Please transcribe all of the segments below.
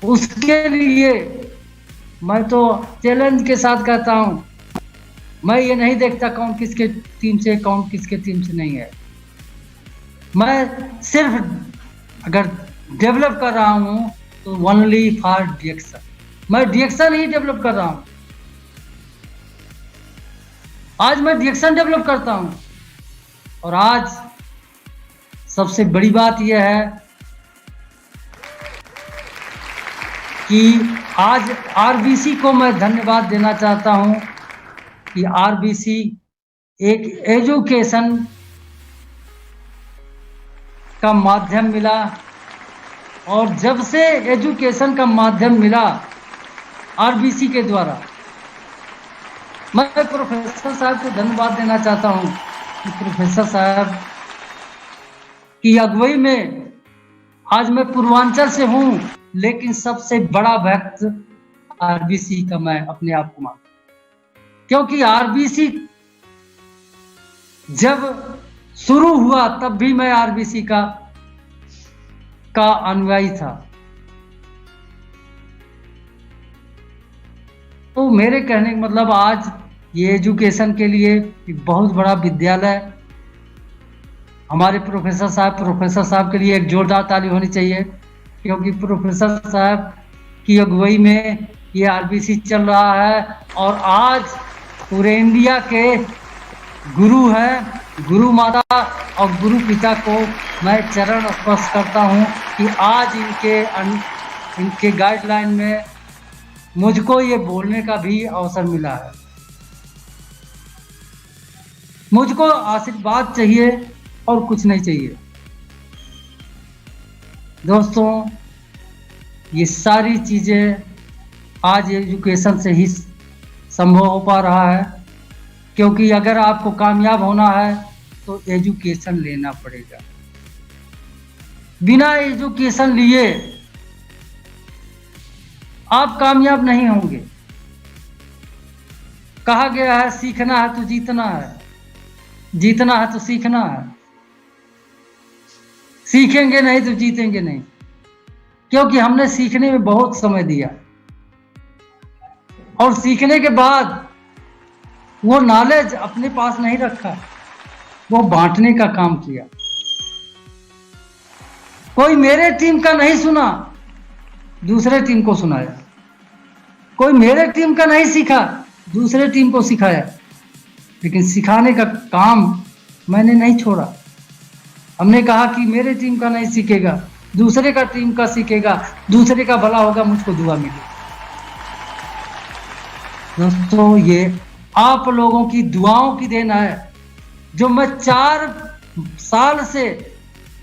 उसके लिए मैं तो चैलेंज के साथ कहता हूं, मैं ये नहीं देखता कौन किसके टीम से कौन किसके टीम से नहीं है। मैं सिर्फ अगर डेवलप कर रहा हूं तो ओनली फॉर डीएक्शन, मैं डीएक्शन ही डेवलप कर रहा हूं। आज मैं डीएक्शन डेवलप करता हूं। और आज सबसे बड़ी बात यह है कि आज आरबीसी को मैं धन्यवाद देना चाहता हूं कि आरबीसी एक एजुकेशन का माध्यम मिला, और जब से एजुकेशन का माध्यम मिला आरबीसी के द्वारा, मैं प्रोफेसर साहब को धन्यवाद देना चाहता हूं कि प्रोफेसर साहब की अगुवाई में आज मैं पूर्वांचल से हूं, लेकिन सबसे बड़ा भक्त आरबीसी का मैं अपने आप को मानता हूं। क्योंकि आरबीसी जब शुरू हुआ तब भी मैं आरबीसी का अनुयायी था। तो मेरे कहने का मतलब आज ये एजुकेशन के लिए एक बहुत बड़ा विद्यालय, हमारे प्रोफेसर साहब के लिए एक जोरदार ताली होनी चाहिए, क्योंकि प्रोफेसर साहब की अगुवाई में ये आरबीसी चल रहा है। और आज पूरे इंडिया के गुरु हैं, गुरु माता और गुरु पिता को मैं चरण स्पर्श करता हूं कि आज इनके गाइडलाइन में मुझको ये बोलने का भी अवसर मिला है। मुझको आशीर्वाद चाहिए और कुछ नहीं चाहिए। दोस्तों, ये सारी चीजें आज एजुकेशन से ही संभव हो पा रहा है, क्योंकि अगर आपको कामयाब होना है तो एजुकेशन लेना पड़ेगा। बिना एजुकेशन लिए आप कामयाब नहीं होंगे। कहा गया है सीखना है तो जीतना है, जीतना है तो सीखना है। सीखेंगे नहीं तो जीतेंगे नहीं, क्योंकि हमने सीखने में बहुत समय दिया और सीखने के बाद वो नॉलेज अपने पास नहीं रखा, वो बांटने का काम किया। कोई मेरे टीम का नहीं सुना, दूसरे टीम को सुनाया। कोई मेरे टीम का नहीं सीखा, दूसरे टीम को सिखाया। लेकिन सिखाने का काम मैंने नहीं छोड़ा। हमने कहा कि मेरे टीम का नहीं सीखेगा, दूसरे का टीम का सीखेगा, दूसरे का भला होगा, मुझको दुआ मिलेगी। दोस्तों, ये आप लोगों की दुआओं की देन है, जो मैं 4 साल से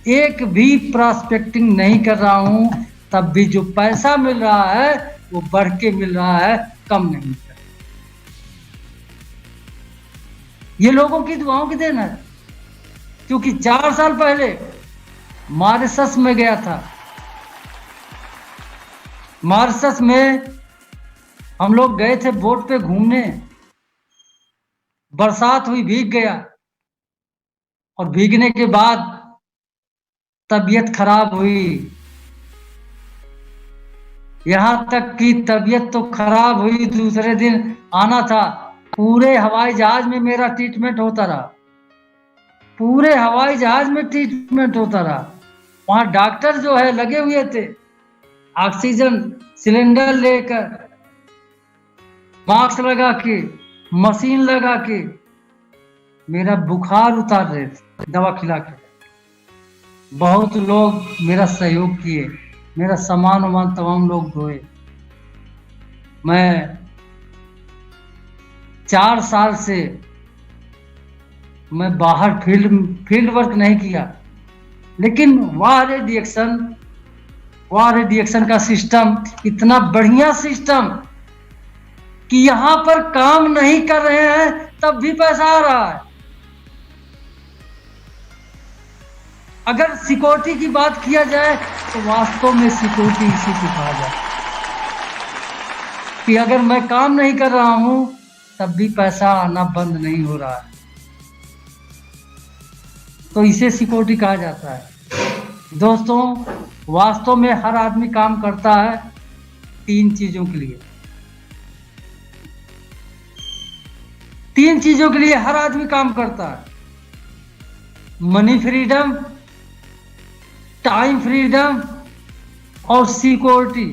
एक भी प्रॉस्पेक्टिंग नहीं कर रहा हूं, तब भी जो पैसा मिल रहा है वो बढ़ के मिल रहा है, कम नहीं मिल रहा। ये लोगों की दुआओं की देन है, क्योंकि 4 साल पहले मॉरिशस में गया था। मॉरिशस में हम लोग गए थे बोट पे घूमने, बरसात हुई, भीग गया, और भीगने के बाद तबीयत खराब हुई। यहां तक कि तबीयत तो खराब हुई, दूसरे दिन आना था। पूरे हवाई जहाज में मेरा ट्रीटमेंट होता रहा, पूरे हवाई जहाज में ट्रीटमेंट होता रहा। वहां डॉक्टर जो है लगे हुए थे, ऑक्सीजन सिलेंडर लेकर, मास्क लगा के, मशीन लगा के मेरा बुखार उतार रहे थे, दवा खिला के। बहुत लोग मेरा सहयोग किए, मेरा सामान वामान तमाम लोग ढोए। मैं 4 साल से मैं बाहर फील्ड वर्क नहीं किया, लेकिन वहाँ रिएक्शन का सिस्टम इतना बढ़िया सिस्टम कि यहाँ पर काम नहीं कर रहे हैं तब भी पैसा आ रहा है। अगर सिक्योरिटी की बात किया जाए तो वास्तव में सिक्योरिटी इसी को कहा जाए कि अगर मैं काम नहीं कर रहा हूं तब भी पैसा आना बंद नहीं हो रहा है, तो इसे सिक्योरिटी कहा जाता है। दोस्तों, वास्तव में हर आदमी काम करता है, 3 चीजों के लिए। 3 चीजों के लिए हर आदमी काम करता है। मनी फ्रीडम, टाइम फ्रीडम और सिक्योरिटी।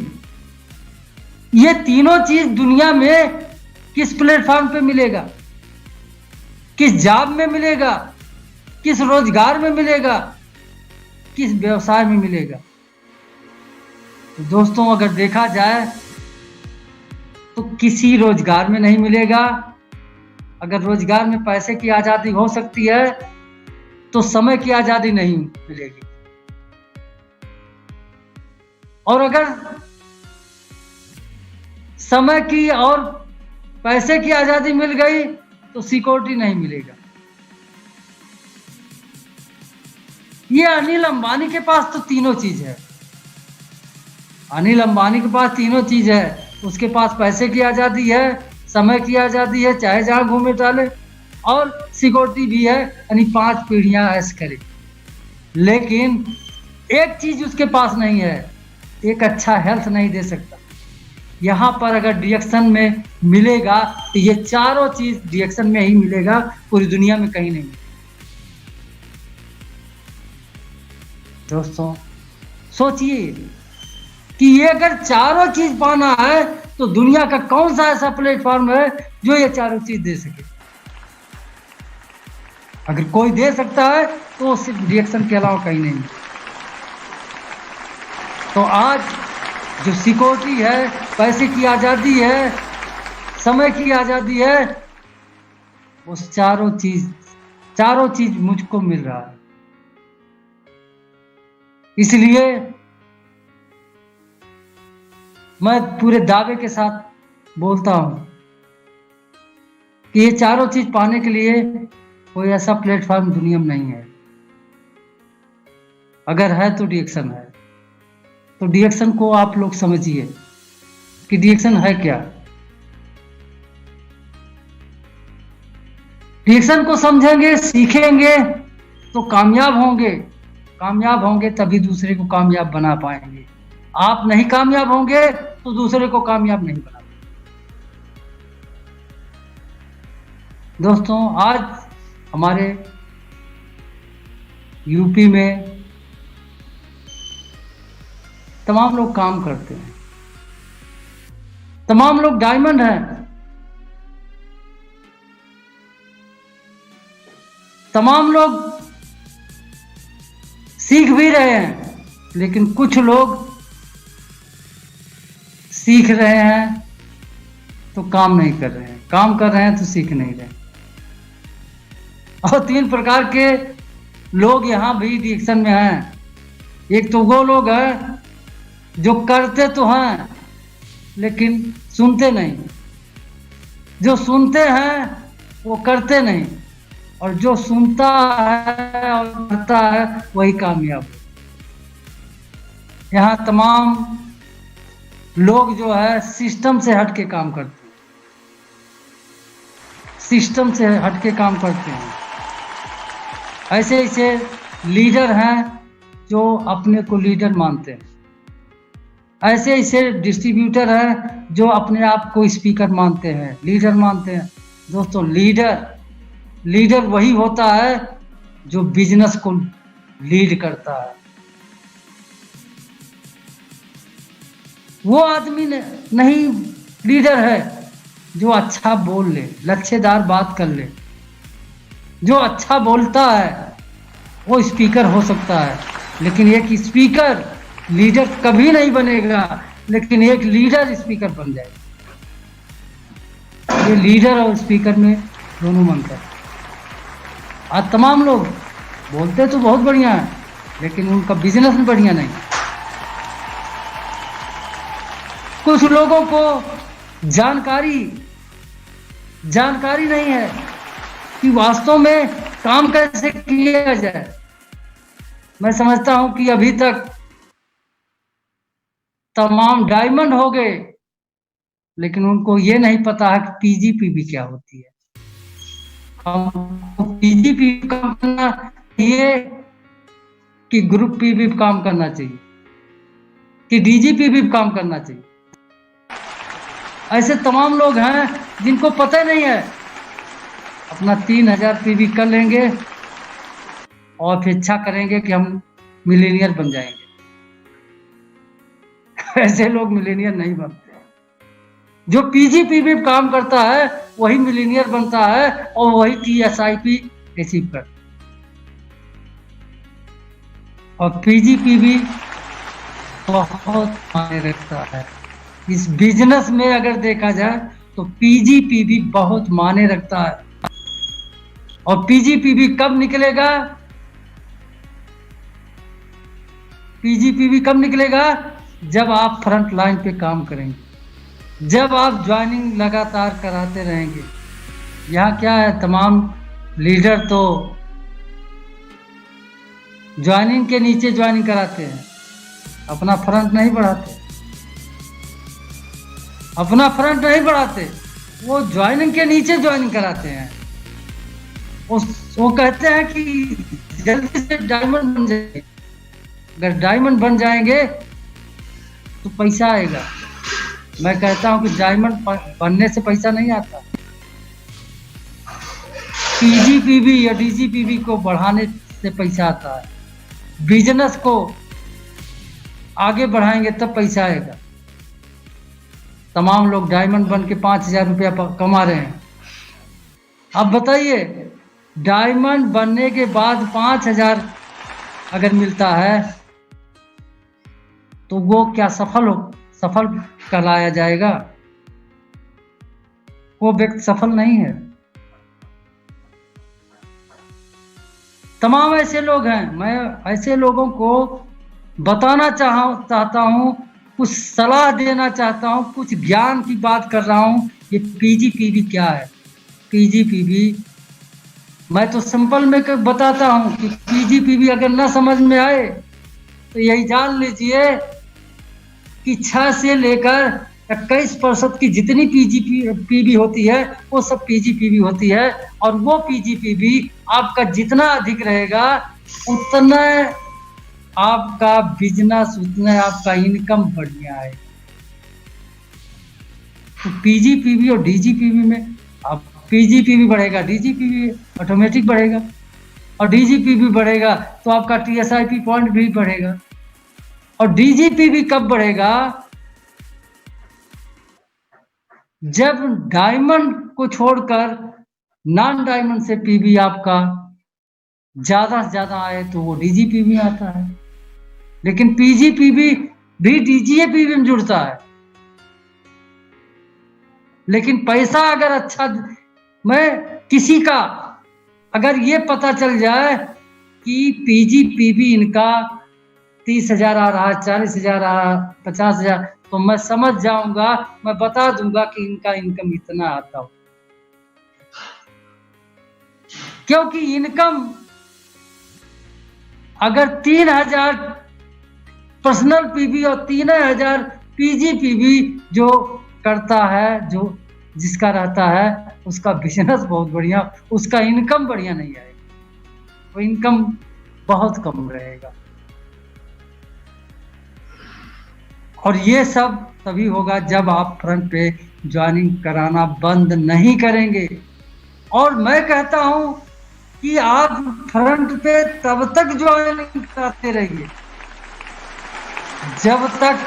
ये तीनों चीज दुनिया में किस प्लेटफॉर्म पे मिलेगा, किस जॉब में मिलेगा, किस रोजगार में मिलेगा, किस व्यवसाय में मिलेगा। तो दोस्तों, अगर देखा जाए तो किसी रोजगार में नहीं मिलेगा। अगर रोजगार में पैसे की आजादी हो सकती है तो समय की आजादी नहीं मिलेगी। और अगर समय की और पैसे की आजादी मिल गई तो सिक्योरिटी नहीं मिलेगा। ये अनिल अंबानी के पास तो तीनों चीज है। अनिल अंबानी के पास तीनों चीज है। उसके पास पैसे की आजादी है, समय की आजादी है, चाहे जहां घूमे डाले, और सिक्योरिटी भी है, यानी 5 पीढ़ियां ऐश करे। लेकिन एक चीज उसके पास नहीं है, एक अच्छा हेल्थ नहीं दे सकता। यहां पर अगर डीएक्शन में मिलेगा तो ये चारों चीज डीएक्शन में ही मिलेगा, पूरी दुनिया में कहीं नहीं। दोस्तों सोचिए कि ये अगर चारों चीज पाना है तो दुनिया का कौन सा ऐसा प्लेटफॉर्म है जो ये चारों चीज दे सके। अगर कोई दे सकता है तो सिर्फ डीएक्शन के अलावा कहीं नहीं। तो आज जो सिक्योरिटी है, पैसे की आजादी है, समय की आजादी है, वो चारों चीज मुझको मिल रहा है। इसलिए मैं पूरे दावे के साथ बोलता हूं कि ये चारों चीज पाने के लिए कोई ऐसा प्लेटफॉर्म दुनिया में नहीं है। अगर है तो डीएक्शन है। तो डीएक्शन को आप लोग समझिए कि डीएक्शन है क्या। डीएक्शन को समझेंगे, सीखेंगे तो कामयाब होंगे। कामयाब होंगे तभी दूसरे को कामयाब बना पाएंगे। आप नहीं कामयाब होंगे तो दूसरे को कामयाब नहीं बना पाएंगे। दोस्तों, आज हमारे यूपी में तमाम लोग काम करते हैं, तमाम लोग डायमंड हैं, तमाम लोग सीख भी रहे हैं, लेकिन कुछ लोग सीख रहे हैं तो काम नहीं कर रहे हैं, काम कर रहे हैं तो सीख नहीं रहे। और 3 प्रकार के लोग यहां भी डीएक्शन में हैं। एक तो वो लोग हैं जो करते तो हैं लेकिन सुनते नहीं, जो सुनते हैं वो करते नहीं, और जो सुनता है और करता है वही कामयाब। यहाँ तमाम लोग जो है सिस्टम से हट के काम करते हैं, सिस्टम से हट के काम करते हैं। ऐसे ऐसे लीडर हैं जो अपने को लीडर मानते हैं, ऐसे ऐसे डिस्ट्रीब्यूटर हैं जो अपने आप को स्पीकर मानते हैं, लीडर मानते हैं। दोस्तों, लीडर वही होता है जो बिजनेस को लीड करता है। वो आदमी नहीं लीडर है जो अच्छा बोल ले, लच्छेदार बात कर ले। जो अच्छा बोलता है वो स्पीकर हो सकता है, लेकिन एक स्पीकर लीडर कभी नहीं बनेगा, लेकिन एक लीडर स्पीकर बन जाएगा। ये लीडर और स्पीकर में दोनों मंत्र है। आज तमाम लोग बोलते तो बहुत बढ़िया है, लेकिन उनका बिजनेस भी बढ़िया नहीं। कुछ लोगों को जानकारी नहीं है कि वास्तव में काम कैसे किया जाए। मैं समझता हूं कि अभी तक तमाम डायमंड हो गए, लेकिन उनको ये नहीं पता है कि पीजीपीबी क्या होती है। हमको पीजीपीबी काम करना चाहिए कि ग्रुप पीबी काम करना चाहिए, कि डीजीपीबी काम करना चाहिए। ऐसे तमाम लोग हैं जिनको पता नहीं है, अपना 3000 पीवी कर लेंगे और फिर इच्छा करेंगे कि हम मिलीनियर बन जाएंगे। ऐसे लोग मिलीनियर नहीं बनते। जो पीजीपीवी काम करता है वही मिलीनियर बनता है और वही टीएसआईपी अचीव करता है। और पीजीपीवी बहुत मायने रखता है इस बिजनेस में। अगर देखा जाए तो पीजीपीवी बहुत मायने रखता है। और पीजीपीवी कब निकलेगा? पीजीपीवी कब निकलेगा? जब आप फ्रंट लाइन पे काम करेंगे, जब आप ज्वाइनिंग लगातार कराते रहेंगे। यहाँ क्या है, तमाम लीडर तो ज्वाइनिंग के नीचे ज्वाइनिंग कराते हैं, अपना फ्रंट नहीं बढ़ाते, अपना फ्रंट नहीं बढ़ाते, वो ज्वाइनिंग के नीचे ज्वाइनिंग कराते हैं। वो कहते हैं कि जल्दी से डायमंड बन जाएंगे। अगर डायमंड बन जाएंगे तो पैसा आएगा। मैं कहता हूं कि डायमंड बनने से पैसा नहीं आता, पीजीपीवी या डीजीपीवी को बढ़ाने से पैसा आता है। बिजनेस को आगे बढ़ाएंगे तब पैसा आएगा। तमाम लोग डायमंड बन के 5000 रुपया कमा रहे हैं। अब बताइए, डायमंड बनने के बाद 5000 अगर मिलता है तो वो क्या सफल कहलाया जाएगा? वो व्यक्ति सफल नहीं है। तमाम ऐसे लोग हैं। मैं ऐसे लोगों को बताना चाहता हूं, कुछ सलाह देना चाहता हूं, कुछ ज्ञान की बात कर रहा हूं। ये पीजीपीवी क्या है? पीजीपीवी मैं तो सिंपल में बताता हूं कि पीजीपीवी अगर ना समझ में आए तो यही जान लीजिए कि 6 से लेकर 21% की जितनी पीजीपीवी होती है वो सब पीजीपीवी होती है। और वो पीजीपीवी आपका जितना अधिक रहेगा उतना आपका बिजनेस, उतना आपका इनकम बढ़िया है। तो पीजीपीवी और डीजीपीवी में आप पीजीपीवी बढ़ेगा, डीजीपीवी ऑटोमेटिक बढ़ेगा, और डीजीपीवी बढ़ेगा तो आपका टीएसआईपी पॉइंट भी बढ़ेगा। और डीजीपीवी कब बढ़ेगा? जब डायमंड को छोड़कर नॉन डायमंड से पीवी आपका ज्यादा से ज्यादा आए तो वो डीजीपीवी आता है। लेकिन पीजीपीवी भी डीजीपीवी में जुड़ता है। लेकिन पैसा अगर अच्छा, मैं किसी का अगर ये पता चल जाए कि पीजीपीवी इनका 30,000 आ रहा है, 40,000 आ रहा है, 50,000, तो मैं समझ जाऊंगा, मैं बता दूंगा कि इनका इनकम इतना आता हो। क्योंकि इनकम अगर 3000 पर्सनल पीवी और 3000 पीजीपीवी जो करता है, जो जिसका रहता है, उसका बिजनेस बहुत बढ़िया, उसका इनकम बढ़िया नहीं आएगा, वो इनकम बहुत कम रहेगा। और ये सब तभी होगा जब आप फ्रंट पे ज्वाइनिंग कराना बंद नहीं करेंगे। और मैं कहता हूं कि आप फ्रंट पे तब तक ज्वाइनिंग कराते रहिए जब तक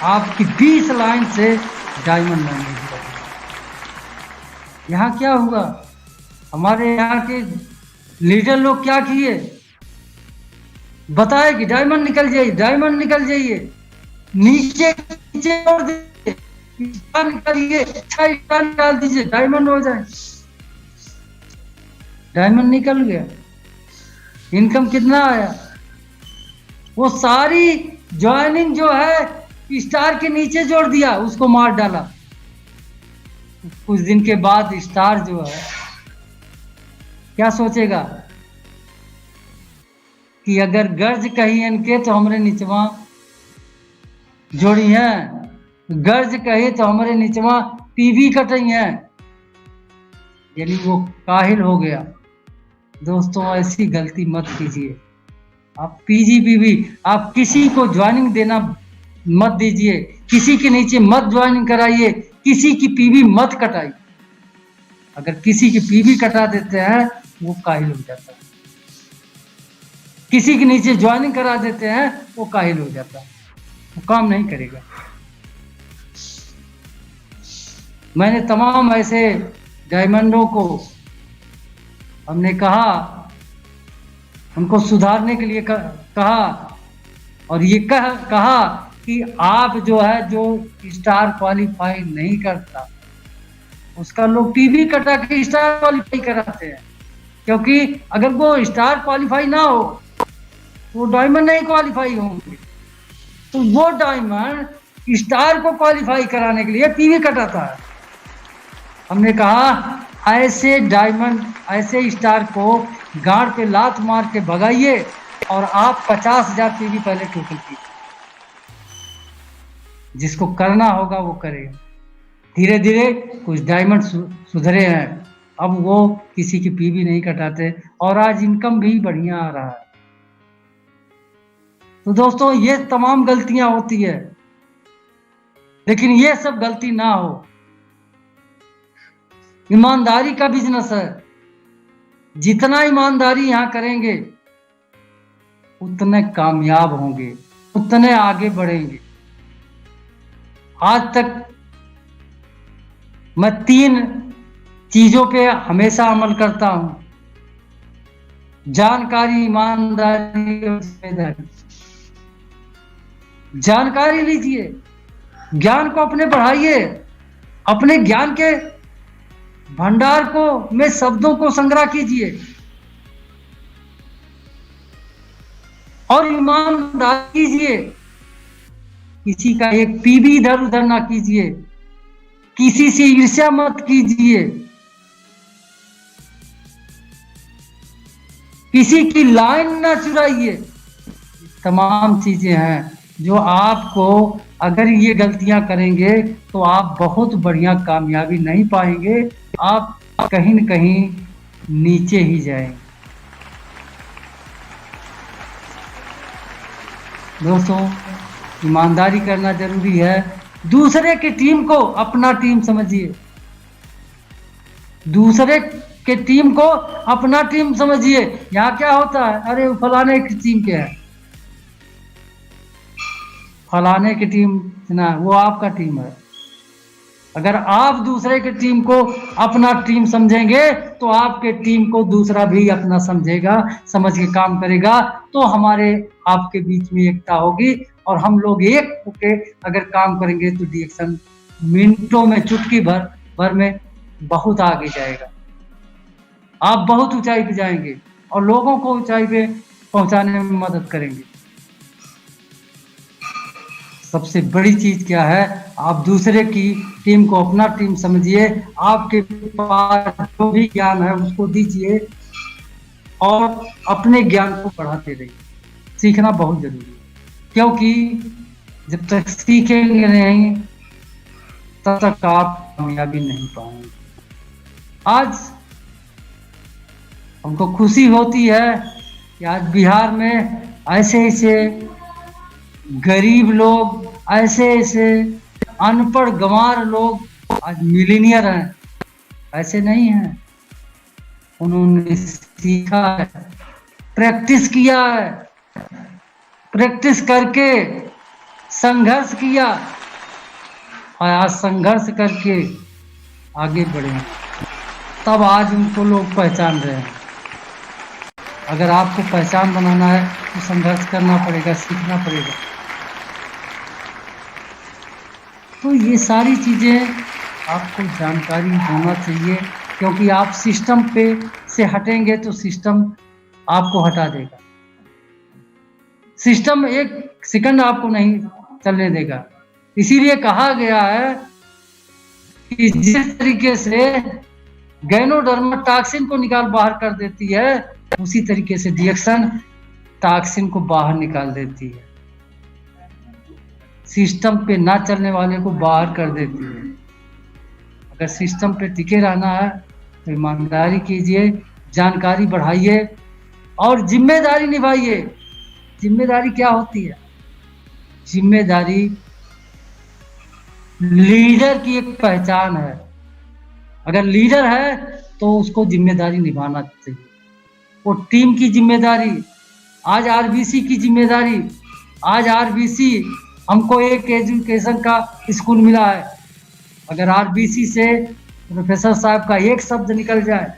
आपकी 20 लाइन से डायमंड नहीं गिरेगा। यहाँ क्या हुआ, हमारे यहाँ के लीडर लोग क्या किए, बताए कि डायमंड निकल जाइए, डायमंड निकल जाइए, नीचे नीचे छोड़ दीजिए, निकालिए, अच्छा निकाल दीजिए, डायमंड हो जाए। डायमंड निकल गया, इनकम कितना आया? वो सारी ज्वाइनिंग जो है स्टार के नीचे जोड़ दिया, उसको मार डाला। कुछ दिन के बाद स्टार जो है क्या सोचेगा कि अगर गर्ज कही इनके तो हमरे निचवा जोड़ी है, गर्ज कही तो हमारे निचवा पीवी कटई है, यानी वो काहिल हो गया। दोस्तों ऐसी गलती मत कीजिए। आप पीजीपीवी, आप किसी को ज्वाइनिंग देना मत दीजिए, किसी के नीचे मत ज्वाइनिंग कराइए, किसी की पीवी मत कटाई। अगर किसी की पीवी कटा देते हैं वो काहिल हो जाता है, किसी के नीचे ज्वाइनिंग करा देते हैं वो काहिल हो जाता है, वो काम नहीं करेगा। मैंने तमाम ऐसे डायमंडों को हमने कहा, उनको सुधारने के लिए कहा, और ये कहा कि आप जो है जो स्टार क्वालिफाई नहीं करता उसका लोग टीवी कटा के स्टार क्वालिफाई कराते हैं, क्योंकि अगर वो स्टार क्वालिफाई ना हो तो डायमंड नहीं क्वालिफाई होंगे। तो वो डायमंड स्टार को क्वालिफाई कराने के लिए टीवी कटाता है। हमने कहा ऐसे डायमंड, ऐसे स्टार को गाड़ पे लात मार के भगाइए और आप 50,000 टीवी पहले टोटल कीजिए। जिसको करना होगा वो करेगा। धीरे धीरे कुछ डायमंड सुधरे हैं, अब वो किसी की पीवी नहीं कटाते और आज इनकम भी बढ़िया आ रहा है। तो दोस्तों ये तमाम गलतियां होती है, लेकिन ये सब गलती ना हो। ईमानदारी का बिजनेस है, जितना ईमानदारी यहां करेंगे उतने कामयाब होंगे, उतने आगे बढ़ेंगे। आज तक मैं 3 चीजों पे हमेशा अमल करता हूं: जानकारी, ईमानदारी और जिम्मेदारी। जानकारी लीजिए, ज्ञान को अपने बढ़ाइए, अपने ज्ञान के भंडार को में शब्दों को संग्रह कीजिए और ईमानदारी कीजिए। किसी का एक पीवी इधर उधर ना कीजिए, किसी से ईर्ष्या मत कीजिए, किसी की लाइन ना चुराइए। तमाम चीजें हैं जो आपको, अगर ये गलतियां करेंगे तो आप बहुत बढ़िया कामयाबी नहीं पाएंगे, आप कहीं न कहीं नीचे ही जाएंगे। दोस्तों ईमानदारी करना जरूरी है। दूसरे की टीम को अपना टीम समझिए, दूसरे के टीम को अपना टीम समझिए। यहाँ क्या होता है, अरे फलाने की टीम के है, फलाने की टीम ना, वो आपका टीम है। अगर आप दूसरे के टीम को अपना टीम समझेंगे तो आपके टीम को दूसरा भी अपना समझेगा, समझ के काम करेगा। तो हमारे आपके बीच में एकता होगी और हम लोग एक होके अगर काम करेंगे तो डिएक्शन मिनटों में, चुटकी भर में बहुत आगे जाएगा। आप बहुत ऊंचाई पे जाएंगे और लोगों को ऊंचाई पे पहुंचाने में मदद करेंगे। सबसे बड़ी चीज क्या है, आप दूसरे की टीम को अपना टीम समझिए। आपके पास जो भी ज्ञान है उसको दीजिए और अपने ज्ञान को बढ़ाते रहिए। सीखना बहुत जरूरी है, क्योंकि जब तक सीखेंगे नहीं तब तक आप कामयाबी नहीं पाएंगे। आज हमको खुशी होती है कि आज बिहार में ऐसे ऐसे गरीब लोग, ऐसे ऐसे अनपढ़ गंवार लोग आज मिलीनियर हैं। ऐसे नहीं हैं, उन्होंने सीखा है, प्रैक्टिस किया है, प्रैक्टिस करके संघर्ष किया और आज संघर्ष करके आगे बढ़े, तब आज उनको लोग पहचान रहे हैं। अगर आपको पहचान बनाना है तो संघर्ष करना पड़ेगा, सीखना पड़ेगा। तो ये सारी चीज़ें आपको जानकारी होना चाहिए, क्योंकि आप सिस्टम पे से हटेंगे तो सिस्टम आपको हटा देगा। सिस्टम एक सेकंड आपको नहीं चलने देगा। इसीलिए कहा गया है कि जिस तरीके से गैनोडर्मा टॉक्सिन को बाहर कर देती है, उसी तरीके से डिएक्शन टॉक्सिन को बाहर निकाल देती है। सिस्टम पे ना चलने वाले को बाहर कर देती है। अगर सिस्टम पे टिके रहना है तो ईमानदारी कीजिए, जानकारी बढ़ाइए और जिम्मेदारी निभाइए। जिम्मेदारी क्या होती है? जिम्मेदारी लीडर की एक पहचान है। अगर लीडर है तो उसको जिम्मेदारी निभाना चाहिए। वो टीम की जिम्मेदारी, आज आरबीसी की जिम्मेदारी, आज आरबीसी हमको एक एजुकेशन का स्कूल मिला है। अगर आरबीसी से प्रोफेसर साहब का एक शब्द निकल जाए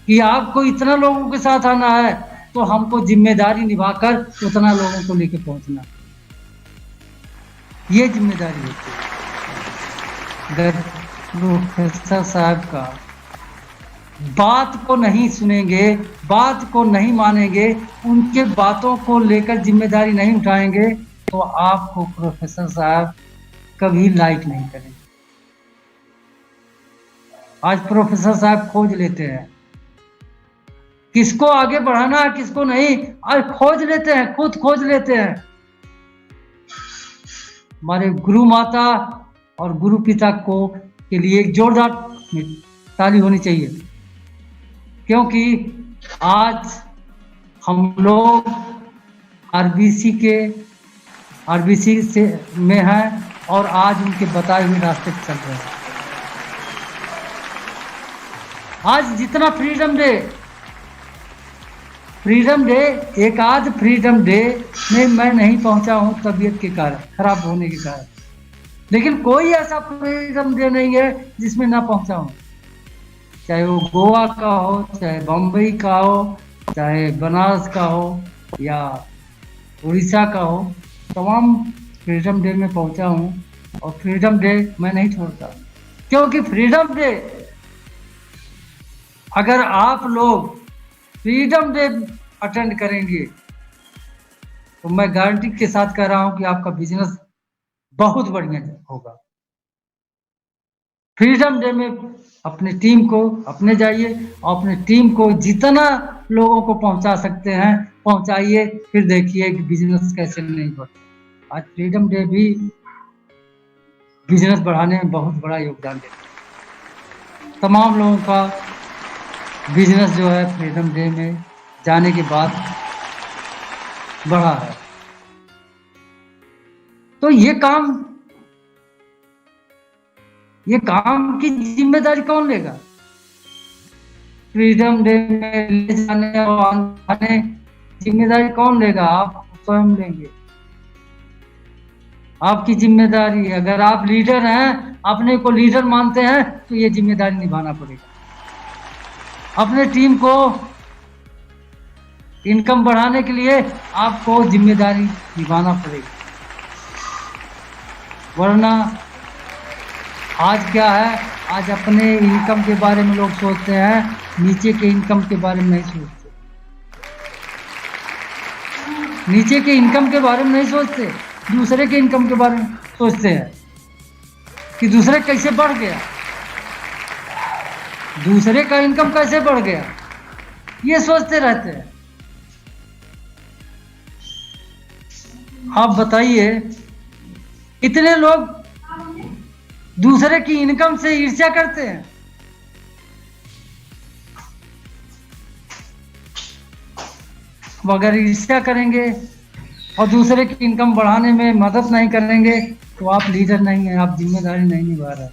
कि आपको इतना लोगों के साथ आना है, तो हमको जिम्मेदारी निभाकर उतना लोगों को लेकर पहुंचना, ये जिम्मेदारी होती है। अगर प्रोफेसर साहब का बात को नहीं सुनेंगे, बात को नहीं मानेंगे, उनके बातों को लेकर जिम्मेदारी नहीं उठाएंगे, तो आपको प्रोफेसर साहब कभी लाइक नहीं करेंगे। आज प्रोफेसर साहब खोज लेते हैं किसको आगे बढ़ाना है, किसको नहीं, आज खोज लेते हैं, खुद खोज लेते हैं। हमारे गुरु माता और गुरु पिता को के लिए एक जोरदार ताली होनी चाहिए, क्योंकि आज हम लोग आरबीसी से में हैं और आज उनके बताए हुए रास्ते पर चल रहे हैं। आज जितना फ्रीडम डे एक आध फ्रीडम डे में मैं नहीं पहुंचा हूं तबीयत के कारण, खराब होने के कारण, लेकिन कोई ऐसा फ्रीडम डे नहीं है जिसमें ना पहुंचा हूं। चाहे वो गोवा का हो, चाहे बम्बई का हो, चाहे बनारस का हो या उड़ीसा का हो, तमाम फ्रीडम डे में पहुंचा हूं। और फ्रीडम डे मैं नहीं छोड़ता, क्योंकि फ्रीडम डे, अगर आप लोग फ्रीडम डे अटेंड करेंगे तो मैं गारंटी के साथ कह रहा हूं कि आपका बिजनेस बहुत बढ़िया होगा। फ्रीडम डे में अपनी टीम को अपने जाइए और अपनी टीम को जितना लोगों को पहुंचा सकते हैं पहुंचाइए, फिर देखिए कि बिजनेस कैसे नहीं बढ़ता। आज फ्रीडम डे भी बिजनेस बढ़ाने में बहुत बड़ा योगदान देता है। तमाम लोगों का बिजनेस जो है फ्रीडम डे में जाने के बाद बढ़ा है। तो ये काम की जिम्मेदारी कौन लेगा? फ्रीडम डे में ले जाने और आने जिम्मेदारी कौन लेगा? आप स्वयं लेंगे। आपकी जिम्मेदारी है। अगर आप लीडर हैं, अपने को लीडर मानते हैं, तो ये जिम्मेदारी निभाना पड़ेगा। अपने टीम को इनकम बढ़ाने के लिए आपको जिम्मेदारी निभाना पड़ेगा, वरना आज क्या है, आज अपने इनकम के बारे में लोग सोचते हैं, नीचे के इनकम के बारे में नहीं सोचते। नीचे के इनकम के बारे में नहीं सोचते, दूसरे के इनकम के बारे में सोचते हैं कि दूसरे कैसे बढ़ गया, दूसरे का इनकम कैसे बढ़ गया, ये सोचते रहते हैं। आप बताइए, इतने लोग दूसरे की इनकम से ईर्ष्या करते हैं। अगर ईर्ष्या करेंगे और दूसरे की इनकम बढ़ाने में मदद नहीं करेंगे तो आप लीडर नहीं हैं, आप जिम्मेदारी नहीं निभा रहे।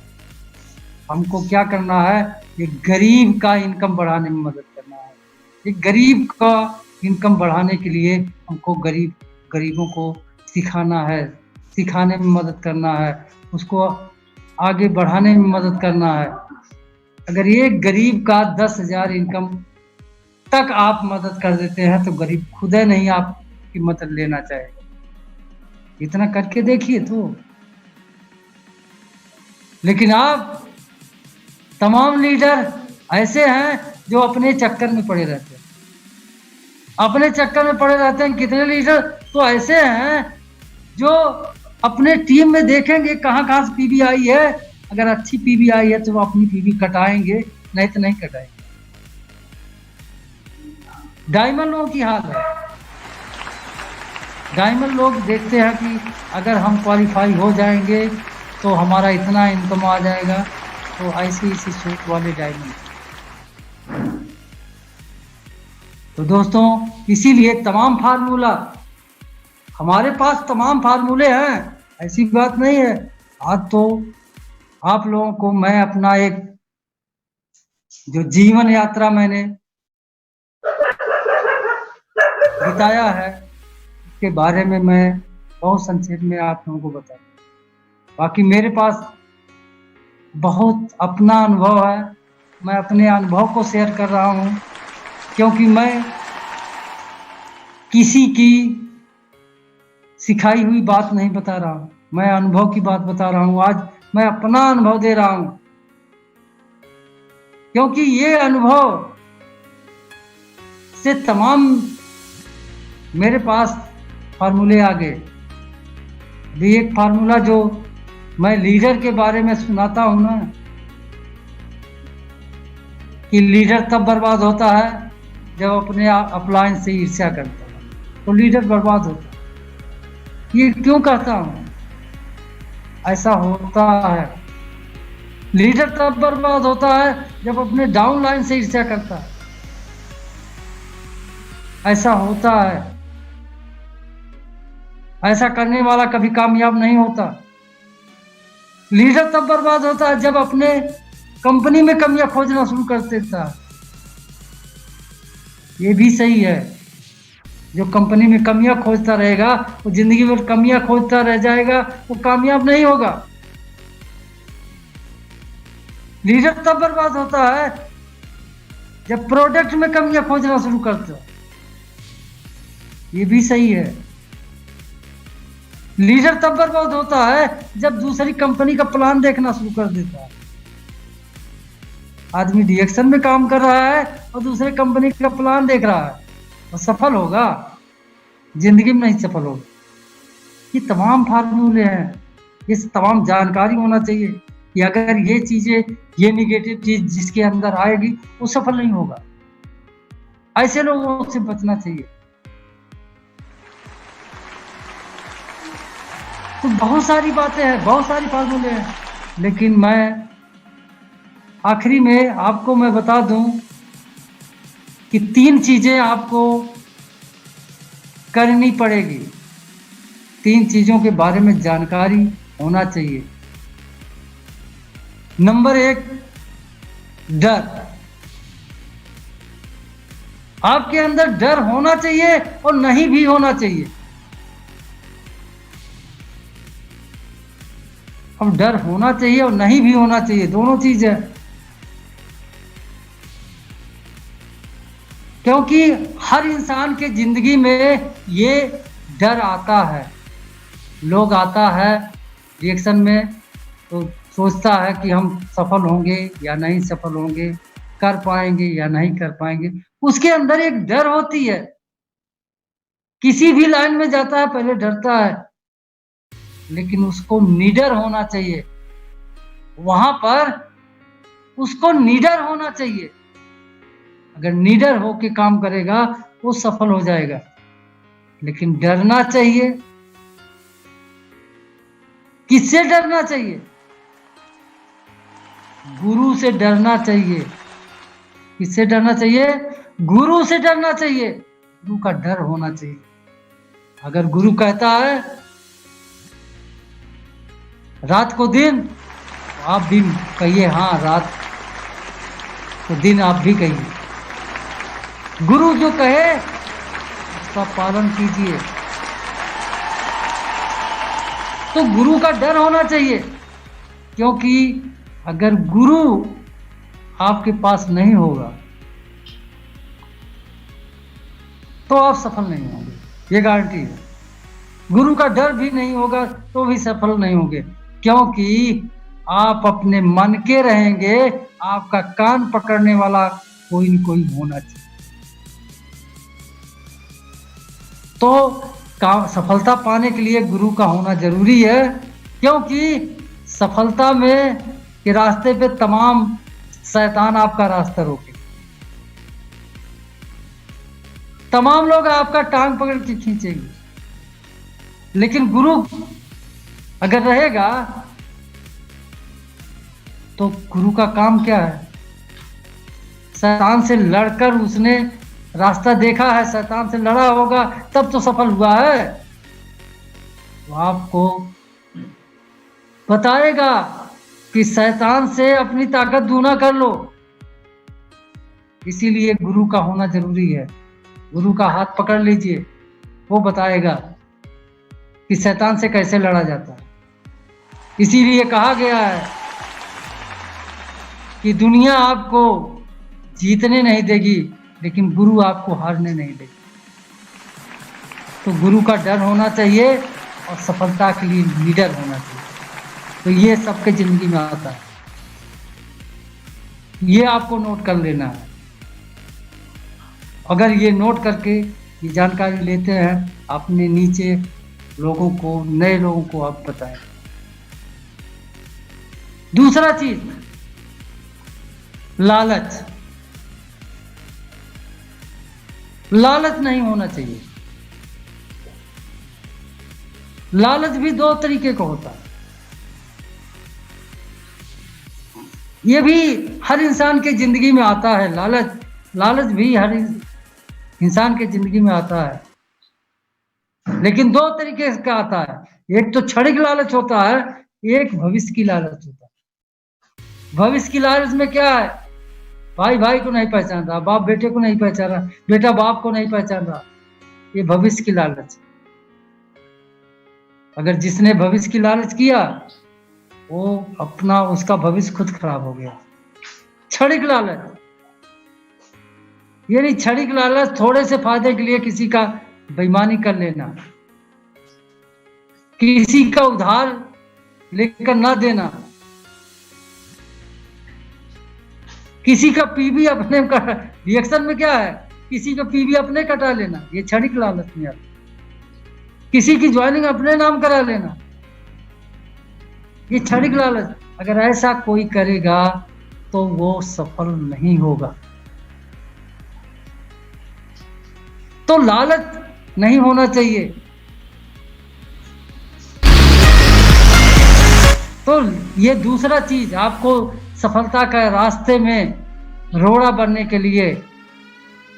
हमको क्या करना है, एक गरीब का इनकम बढ़ाने में मदद करना है। एक गरीब का इनकम बढ़ाने के लिए हमको गरीबों को सिखाना है, सिखाने में मदद करना है, उसको आगे बढ़ाने में मदद करना है। अगर एक गरीब का 10,000 इनकम तक आप मदद कर देते हैं तो गरीब खुद नहीं आपकी मदद लेना चाहेगा। इतना करके देखिए तो। लेकिन आप तमाम लीडर ऐसे हैं जो अपने चक्कर में पड़े रहते हैं, अपने चक्कर में पड़े रहते हैं। कितने लीडर तो ऐसे हैं जो अपने टीम में देखेंगे कहाँ कहाँ से पीवी आई है, अगर अच्छी पीवी आई है तो वो अपनी पीवी कटाएंगे, नहीं तो नहीं कटाएंगे। डायमंड लोगों की हाल है। डायमंड लोग देखते हैं कि अगर हम क्वालिफाई हो जाएंगे तो हमारा इतना इनकम आ जाएगा, तो ऐसी सोच वाले डायमंड। तो दोस्तों, इसीलिए तमाम फार्मूला हमारे पास, तमाम फार्मूले हैं, ऐसी बात नहीं है। आज तो आप लोगों को मैं अपना एक जो जीवन यात्रा मैंने बिताया है उसके बारे में मैं बहुत संक्षेप में आप लोगों को बता। बाकी मेरे पास बहुत अपना अनुभव है, मैं अपने अनुभव को शेयर कर रहा हूँ, क्योंकि मैं किसी की सिखाई हुई बात नहीं बता रहा हूँ, मैं अनुभव की बात बता रहा हूँ। आज मैं अपना अनुभव दे रहा हूँ, क्योंकि ये अनुभव से तमाम मेरे पास फार्मूले आ गए। अभी एक फार्मूला जो मैं लीडर के बारे में सुनाता हूं ना, कि लीडर तब बर्बाद होता है जब अपने अपलायंस से ईर्ष्या करता है, तो लीडर बर्बाद होता है। ये क्यों कहता हूं? ऐसा होता है, लीडर तब बर्बाद होता है जब अपने डाउन लाइन से ईर्ष्या करता है। ऐसा होता है, ऐसा करने वाला कभी कामयाब नहीं होता। लीडर तब बर्बाद होता है जब अपने कंपनी में कमियां खोजना शुरू कर देता है। ये भी सही है, जो कंपनी में कमियां खोजता रहेगा वो जिंदगी भर कमियां खोजता रह जाएगा, वो कामयाब नहीं होगा। लीडर तब बर्बाद होता है जब प्रोडक्ट में कमियां खोजना शुरू करता है। ये भी सही है। लीडर तब बर्बाद होता है जब दूसरी कंपनी का प्लान देखना शुरू कर देता है। आदमी डिएक्शन में काम कर रहा है और दूसरे कंपनी का प्लान देख रहा है, और सफल होगा? जिंदगी में नहीं सफल होगा। ये तमाम फार्मूले हैं, ये तमाम जानकारी होना चाहिए कि अगर ये चीजें, ये निगेटिव चीज जिसके अंदर आएगी वो सफल नहीं होगा। ऐसे लोगों से बचना चाहिए। तो बहुत सारी बातें हैं, बहुत सारी फार्मूले हैं, लेकिन मैं आखिरी में आपको मैं बता दूं कि 3 चीजें आपको करनी पड़ेगी। 3 चीजों के बारे में जानकारी होना चाहिए। नंबर 1, डर। आपके अंदर डर होना चाहिए और नहीं भी होना चाहिए। अब डर होना चाहिए और नहीं भी होना चाहिए, दोनों चीज है। क्योंकि हर इंसान के जिंदगी में ये डर आता है। लोग आता है रिएक्शन में तो सोचता है कि हम सफल होंगे या नहीं सफल होंगे, कर पाएंगे या नहीं कर पाएंगे। उसके अंदर एक डर होती है। किसी भी लाइन में जाता है पहले डरता है, लेकिन उसको निडर होना चाहिए। वहां पर उसको निडर होना चाहिए। अगर निडर होके काम करेगा वो सफल हो जाएगा। लेकिन डरना चाहिए। किससे डरना चाहिए? गुरु से डरना चाहिए। किससे डरना चाहिए? गुरु से डरना चाहिए। गुरु का डर होना चाहिए। अगर गुरु कहता है रात को दिन, तो आप भी कहिए हाँ रात को दिन आप भी कहिए। गुरु जो कहे उसका पालन कीजिए। तो गुरु का डर होना चाहिए, क्योंकि अगर गुरु आपके पास नहीं होगा तो आप सफल नहीं होंगे, ये गारंटी है। गुरु का डर भी नहीं होगा तो भी सफल नहीं होंगे, क्योंकि आप अपने मन के रहेंगे। आपका कान पकड़ने वाला कोई न कोई होना चाहिए। तो सफलता पाने के लिए गुरु का होना जरूरी है, क्योंकि सफलता में के रास्ते पे तमाम शैतान आपका रास्ता रोके। तमाम लोग आपका टांग पकड़ के खींचेंगे, लेकिन गुरु अगर रहेगा तो गुरु का काम क्या है? शैतान से लड़कर उसने रास्ता देखा है, शैतान से लड़ा होगा तब तो सफल हुआ है। तो आपको बताएगा कि शैतान से अपनी ताकत दूना कर लो। इसीलिए गुरु का होना जरूरी है। गुरु का हाथ पकड़ लीजिए, वो बताएगा कि शैतान से कैसे लड़ा जाता है। इसीलिए कहा गया है कि दुनिया आपको जीतने नहीं देगी, लेकिन गुरु आपको हारने नहीं देगी। तो गुरु का डर होना चाहिए और सफलता के लिए लीडर होना चाहिए। तो ये सबके जिंदगी में आता है, ये आपको नोट कर लेना है। अगर ये नोट करके ये जानकारी लेते हैं, अपने नीचे लोगों को, नए लोगों को आप बताएं। दूसरा चीज, लालच। लालच नहीं होना चाहिए। लालच भी दो तरीके का होता है। ये भी हर इंसान के जिंदगी में आता है। लालच भी हर इंसान के जिंदगी में आता है, लेकिन दो तरीके का आता है। एक तो क्षणिक लालच होता है, एक भविष्य की लालच होता है। भविष्य की लालच में क्या है? भाई भाई को नहीं पहचान रहा, बाप बेटे को नहीं पहचान रहा, बेटा बाप को नहीं पहचान रहा। ये भविष्य की लालच। अगर जिसने भविष्य की लालच किया, वो अपना, उसका भविष्य खुद खराब हो गया। क्षणिक लालच, यानी क्षणिक लालच, थोड़े से फायदे के लिए किसी का बेईमानी कर लेना, किसी का उधार लेकर ना देना, किसी का पीवी अपने रिएक्शन में क्या है, किसी का पीवी अपने कटा लेना, ये क्षणिक लालच में आता। किसी की ज्वाइनिंग अपने नाम करा लेना, ये क्षणिक लालच। अगर ऐसा कोई करेगा तो वो सफल नहीं होगा। तो लालच नहीं होना चाहिए। तो ये दूसरा चीज, आपको सफलता का रास्ते में रोड़ा बनने के लिए,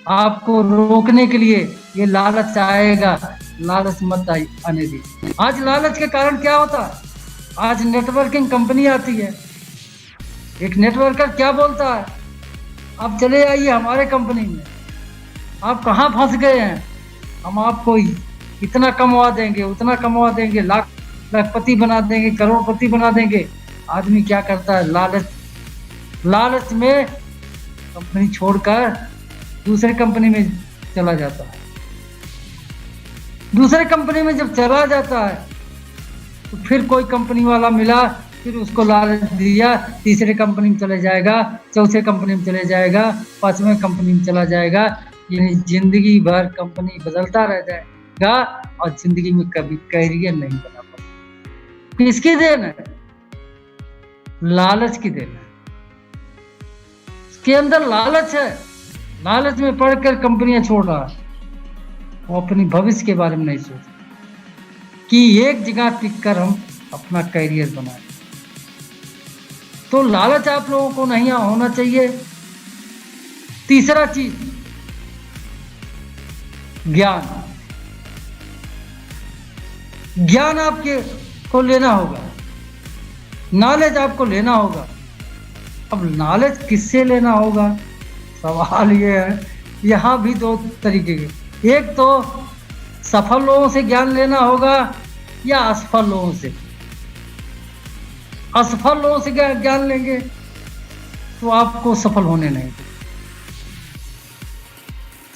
आपको रोकने के लिए ये लालच आएगा। लालच मत आने दी। आज लालच के कारण क्या होता है? आज नेटवर्किंग कंपनी आती है, एक नेटवर्कर क्या बोलता है, आप चले आइए हमारे कंपनी में। आप कहाँ फंस गए हैं, हम आपको इतना कमवा देंगे, उतना कमवा देंगे, लाखपति बना देंगे, करोड़पति बना देंगे। आदमी क्या करता है? लालच में कंपनी छोड़कर दूसरे कंपनी में चला जाता है। दूसरे कंपनी में जब चला जाता है तो फिर कोई कंपनी वाला मिला, फिर उसको लालच दिया, तीसरे कंपनी में चले जाएगा, चौथे कंपनी में चले जाएगा, पांचवें कंपनी में चला जाएगा। यानी जिंदगी भर कंपनी बदलता रह जाएगा और जिंदगी में कभी कैरियर नहीं बना पाएगा। किसकी देन है? लालच की देन है। उसके अंदर लालच है, लालच में पढ़कर कंपनियां छोड़ रहा है। वो अपनी भविष्य के बारे में नहीं सोचता कि एक जगह टिक कर हम अपना कैरियर बनाए। तो लालच आप लोगों को नहीं होना चाहिए। तीसरा चीज, ज्ञान। ज्ञान आपके को लेना होगा, नॉलेज आपको लेना होगा। अब नॉलेज किससे लेना होगा? सवाल ये है। यहां भी दो तरीके के, एक तो सफल लोगों से ज्ञान लेना होगा या असफल लोगों से। असफल लोगों से ज्ञान लेंगे तो आपको सफल होने नहीं देंगे।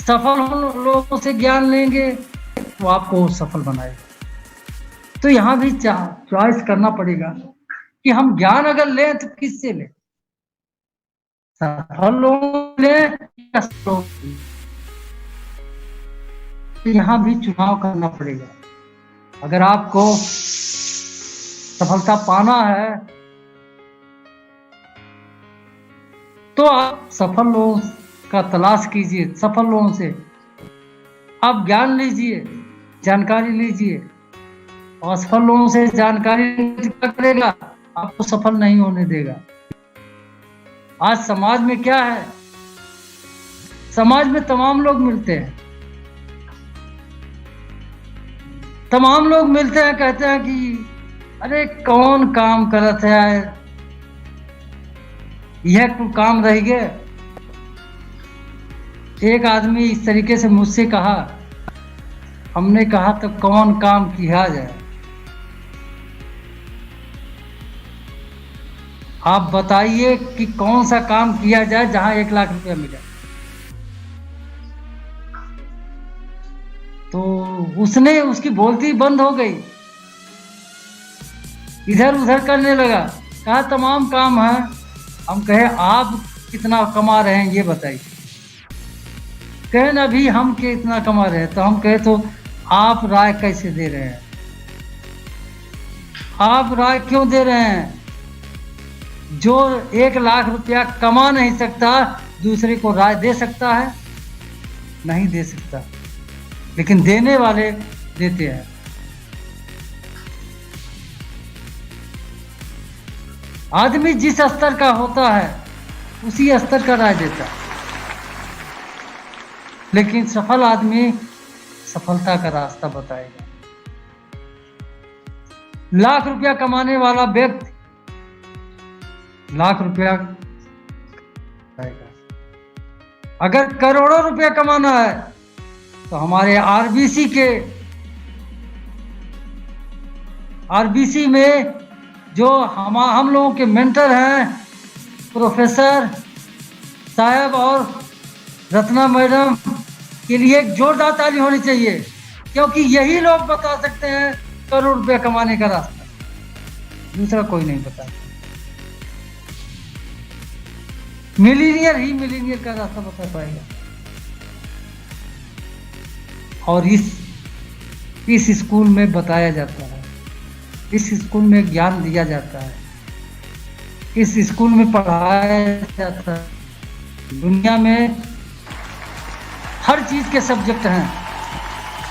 सफल लोगों से ज्ञान लेंगे तो आपको सफल बनाएगा। तो यहां भी चॉइस करना पड़ेगा कि हम ज्ञान अगर लें तो किससे लें, सफल लोग लें या असफल लोग लें। तो यहां भी चुनाव करना पड़ेगा। अगर आपको सफलता पाना है तो आप सफल लोगों का तलाश कीजिए, सफल लोगों से आप ज्ञान लीजिए, जानकारी लीजिए। और असफल लोगों से जानकारी क्या करेगा? आपको सफल नहीं होने देगा। आज समाज में क्या है? समाज में तमाम लोग मिलते हैं, तमाम लोग मिलते हैं, कहते हैं कि अरे कौन काम करत है, यह कोई काम रह गए। एक आदमी इस तरीके से मुझसे कहा, हमने कहा तो कौन काम किया जाए, आप बताइए कि कौन सा काम किया जाए जहां 1 लाख रुपया मिले। तो उसने, उसकी बोलती बंद हो गई, इधर उधर करने लगा, कहा तमाम काम है। हम कहे आप कितना कमा रहे हैं ये बताइए। कहे ना अभी हम के इतना कमा रहे हैं। तो हम कहे तो आप राय कैसे दे रहे हैं, आप राय क्यों दे रहे हैं? जो 1 लाख रुपया कमा नहीं सकता दूसरे को राय दे सकता है? नहीं दे सकता, लेकिन देने वाले देते हैं। आदमी जिस स्तर का होता है उसी स्तर का राय देता है, लेकिन सफल आदमी सफलता का रास्ता बताएगा। लाख रुपया कमाने वाला व्यक्ति लाख रुपया आएगा। अगर करोड़ों रुपया कमाना है तो हमारे आरबीसी में जो हम लोगों के मेंटर हैं प्रोफेसर साहब और रत्ना मैडम के लिए एक जोरदार ताली होनी चाहिए, क्योंकि यही लोग बता सकते हैं करोड़ रुपया कमाने का रास्ता, दूसरा कोई नहीं बता। मिलीनियर ही मिलीनियर का रास्ता बता पाएगा। और इस स्कूल में बताया जाता है, इस स्कूल में ज्ञान दिया जाता है, इस स्कूल में पढ़ाया जाता है। दुनिया में हर चीज के सब्जेक्ट हैं,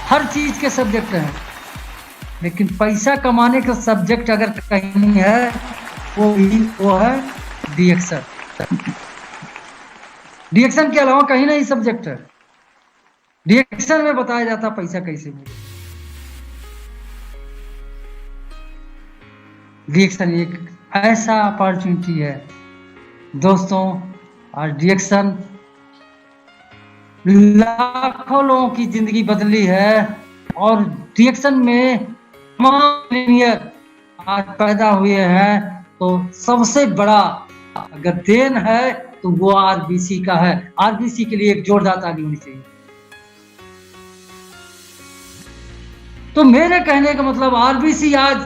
हर चीज के सब्जेक्ट हैं, लेकिन पैसा कमाने का सब्जेक्ट अगर कहीं है वो है डिएक्शन। डिएक्शन के अलावा कहीं नहीं सब्जेक्ट है। डिएक्शन में बताया जाता पैसा कैसे मिले। डिएक्शन एक ऐसा अपॉर्चुनिटी है दोस्तों, और डिएक्शन लाखों लोगों की जिंदगी बदली है। और डिएक्शन में तमाम इंजीनियर आज पैदा हुए हैं, तो सबसे बड़ा अगर देन है तो वो आरबीसी का है। आरबीसी के लिए एक जोरदार ताली होनी चाहिए। तो मेरे कहने का मतलब आरबीसी आज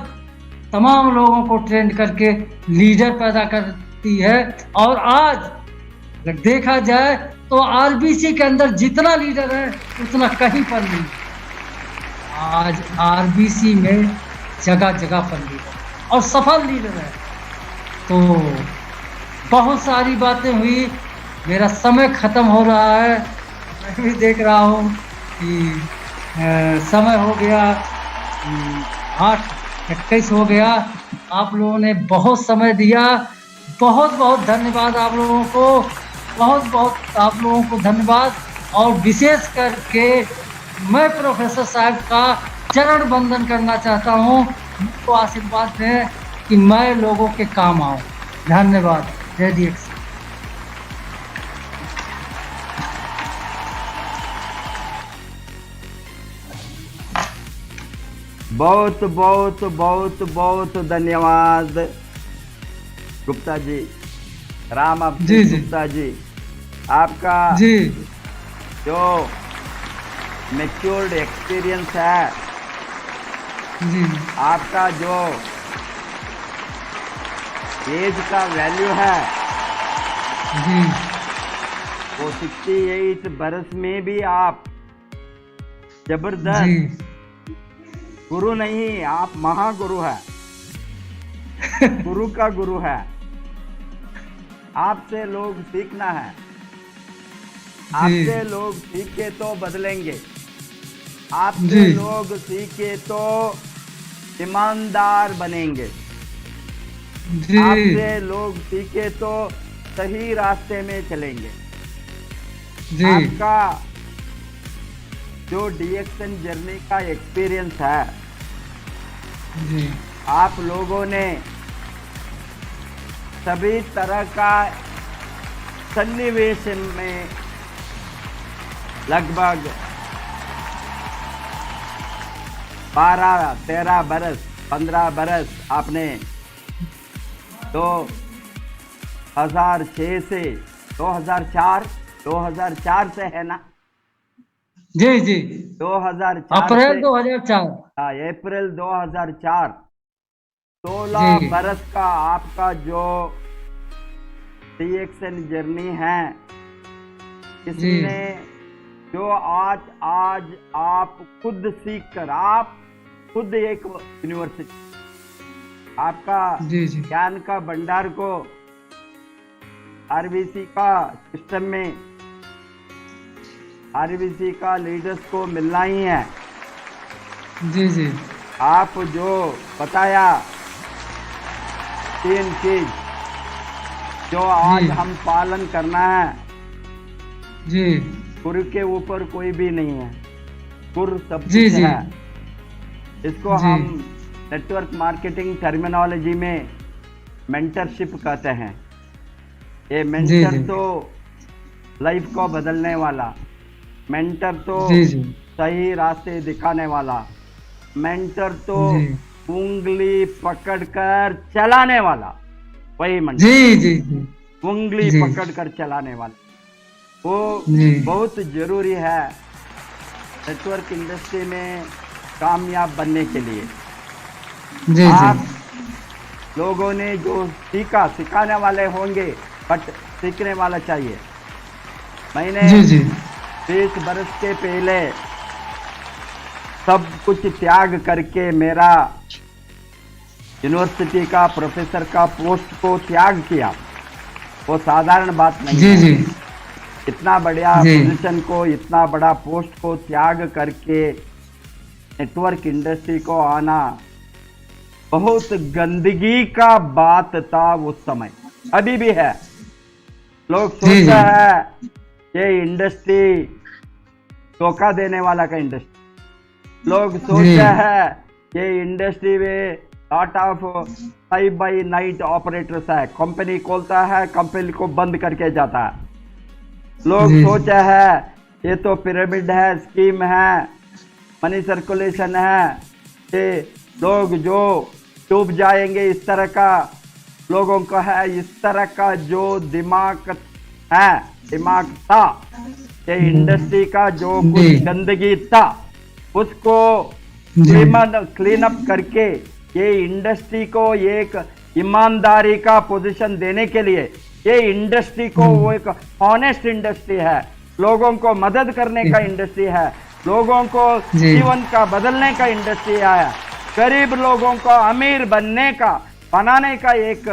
तमाम लोगों को ट्रेंड करके लीडर पैदा करती है। और आज अगर देखा जाए तो आरबीसी के अंदर जितना लीडर है उतना कहीं पर नहीं। आज आरबीसी में जगह जगह पर लीडर और सफल लीडर है। तो बहुत सारी बातें हुई, मेरा समय खत्म हो रहा है। मैं भी देख रहा हूँ कि समय हो गया, 8:21 हो गया। आप लोगों ने बहुत समय दिया, बहुत बहुत धन्यवाद आप लोगों को, बहुत बहुत आप लोगों को धन्यवाद। और विशेष करके मैं प्रोफेसर साहब का चरण वंदन करना चाहता हूँ। मुझको आशीर्वाद दें कि मैं लोगों के काम आऊँ। धन्यवाद। जय डिएक्शन। बहुत बहुत बहुत बहुत धन्यवाद गुप्ता जी, राम गुप्ता जी। आपका जी जो मैच्योर्ड एक्सपीरियंस है जी, आपका जो एज का वैल्यू है जी वो 68 बरस में भी आप जबरदस्त जी गुरु नहीं, आप महागुरु है, गुरु का गुरु है। आपसे लोग सीखना है, आपसे लोग सीखे तो बदलेंगे, आपसे लोग सीखे तो ईमानदार बनेंगे, आपसे लोग सीखे तो सही रास्ते में चलेंगे। आपका जो डिएक्शन जर्नी का एक्सपीरियंस है आप लोगों ने सभी तरह का सन्निवेश में लगभग 12, 13 बरस, 15 बरस आपने 2006 से 2004 से है ना? जी जी, 2004 अप्रैल से 2004। हाँ, अप्रैल 2004, 16 जी बरस का आपका जो सिलेक्शन जर्नी है, जी इसने जो आज आप खुद सीख कर, आप खुद एक यूनिवर्सिटी, आपका जी जी ज्ञान का भंडार को आरबीसी का सिस्टम में, आरबीसी का लीडर्स को मिलना ही है। जी जी आप जो बताया 3 चीज जो आज जी हम पालन करना है, जी गुरु के ऊपर कोई भी नहीं है, गुरु सब जी कुछ जी है। इसको जी हम नेटवर्क मार्केटिंग टर्मिनोलॉजी में मेंटरशिप कहते हैं। ये जी मेंटर जी तो लाइफ को बदलने वाला, मेंटर तो जी जी सही रास्ते दिखाने वाला, मेंटर तो जी उंगली पकड़कर चलाने वाला, वही मेंटर, जी जी जी उंगली जी पकड़कर चलाने वाला, वो जी बहुत जरूरी है नेटवर्क इंडस्ट्री में कामयाब बनने के लिए। जी आप लोगों ने जो सीखा, सिखाने वाले होंगे बट सीखने वाला चाहिए। मैंने जी जी 20 बरस के पहले सब कुछ त्याग करके मेरा यूनिवर्सिटी का प्रोफेसर का पोस्ट को त्याग किया, वो साधारण बात नहीं जी है। जी इतना बढ़िया जी पोजीशन को, इतना बड़ा पोस्ट को त्याग करके नेटवर्क इंडस्ट्री को आना बहुत गंदगी का बात था उस समय, अभी भी है। लोग जी जी सोचते हैं ये इंडस्ट्री धोखा देने वाला का इंडस्ट्री, लोग जी सोचते हैं ये इंडस्ट्री में lot of 5 by night operators है, कंपनी खोलता है, कंपनी को बंद करके जाता है। लोग जी सोचते हैं ये तो पिरामिड है, स्कीम है, मनी सर्कुलेशन है, ये लोग जो डूब जाएंगे, इस तरह का लोगों का है, इस तरह का जो दिमाग है, दिमाग था, ये इंडस्ट्री का जो कुछ जी गंदगी था उसको जी क्लीन अप करके ये इंडस्ट्री को एक ईमानदारी का पोजीशन देने के लिए, ये इंडस्ट्री को वो एक ऑनेस्ट इंडस्ट्री है, लोगों को मदद करने का इंडस्ट्री है, लोगों को जी जीवन का बदलने का इंडस्ट्री आया, गरीब लोगों को अमीर बनने का, बनाने का एक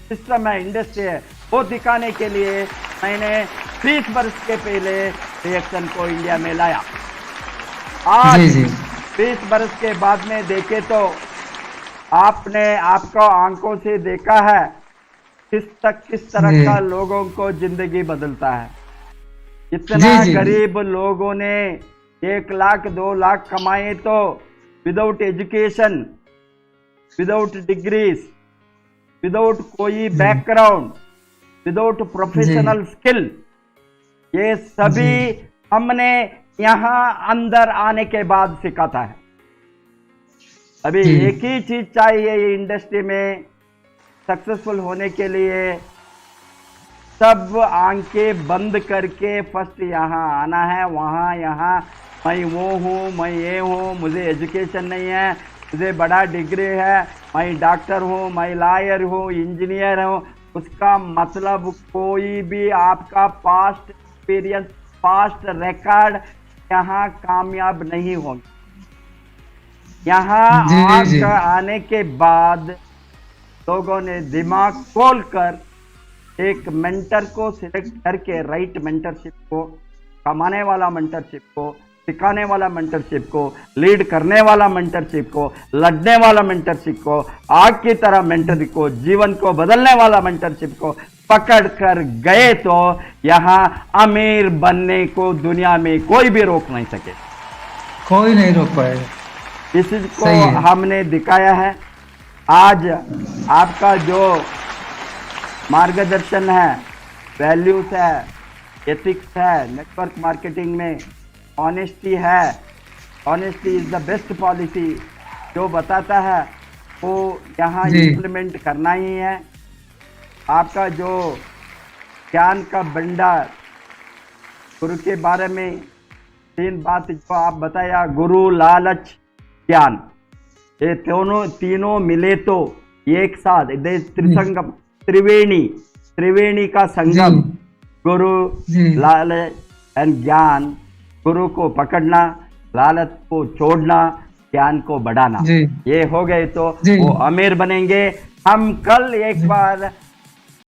सिस्टम है, इंडस्ट्री है, वो दिखाने के लिए मैंने 30 वर्ष के पहले रिएक्शन को इंडिया में लाया। आज जी जी 20 वर्ष के बाद में देखे तो आपने आपको आंखों से देखा है किस तरह जी का लोगों को जिंदगी बदलता है। जी इतना जी गरीब लोगों ने 1 लाख 2 लाख कमाए तो without education, without degrees, without कोई बैकग्राउंड, विदाउट प्रोफेशनल स्किल, ये सभी हमने यहाँ अंदर आने के बाद सिखाता है। अभी जी एक ही चीज चाहिए ये इंडस्ट्री में सक्सेसफुल होने के लिए, सब आंखें बंद करके फर्स्ट यहाँ आना है, वहाँ यहाँ मैं वो हूँ, मैं ये हूँ, मुझे एजुकेशन नहीं है, मुझे बड़ा डिग्री है, मैं डॉक्टर हूँ, मैं लॉयर हूँ, इंजीनियर हूँ, उसका मतलब कोई भी आपका पास्ट एक्सपीरियंस, पास्ट रिकॉर्ड यहाँ कामयाब नहीं होंगे। यहाँ जी जी आपका आने के बाद लोगों ने दिमाग खोलकर एक मेंटर को सिलेक्ट करके, राइट मेंटरशिप को, कमाने वाला मेंटरशिप को, सिखाने वाला मेंटरशिप को, लीड करने वाला मेंटरशिप को, लड़ने वाला मेंटरशिप को, आग की तरह मेंटरशिप को, जीवन को बदलने वाला मेंटरशिप को पकड़ कर गए तो यहाँ अमीर बनने को दुनिया में कोई भी रोक नहीं सके, कोई नहीं रोक पाएगा। इसी को हमने दिखाया है। आज आपका जो मार्गदर्शन है, वैल्यूज है, एथिक्स है, नेटवर्क मार्केटिंग में ऑनेस्टी है, honesty is the best policy, जो बताता है वो यहाँ जी इम्प्लीमेंट करना ही है। आपका जो ज्ञान का भंडार, गुरु के बारे में 3 बात जो आप बताया, गुरु, लालच, ज्ञान, ये तीनों मिले तो एक साथ त्रिसंगम, त्रिवेणी का जी संगम, गुरु, जी लालच एंड ज्ञान। गुरु को पकड़ना, लालच को छोड़ना, ज्ञान को बढ़ाना, जी ये हो गए तो जी वो अमीर बनेंगे। हम कल एक बार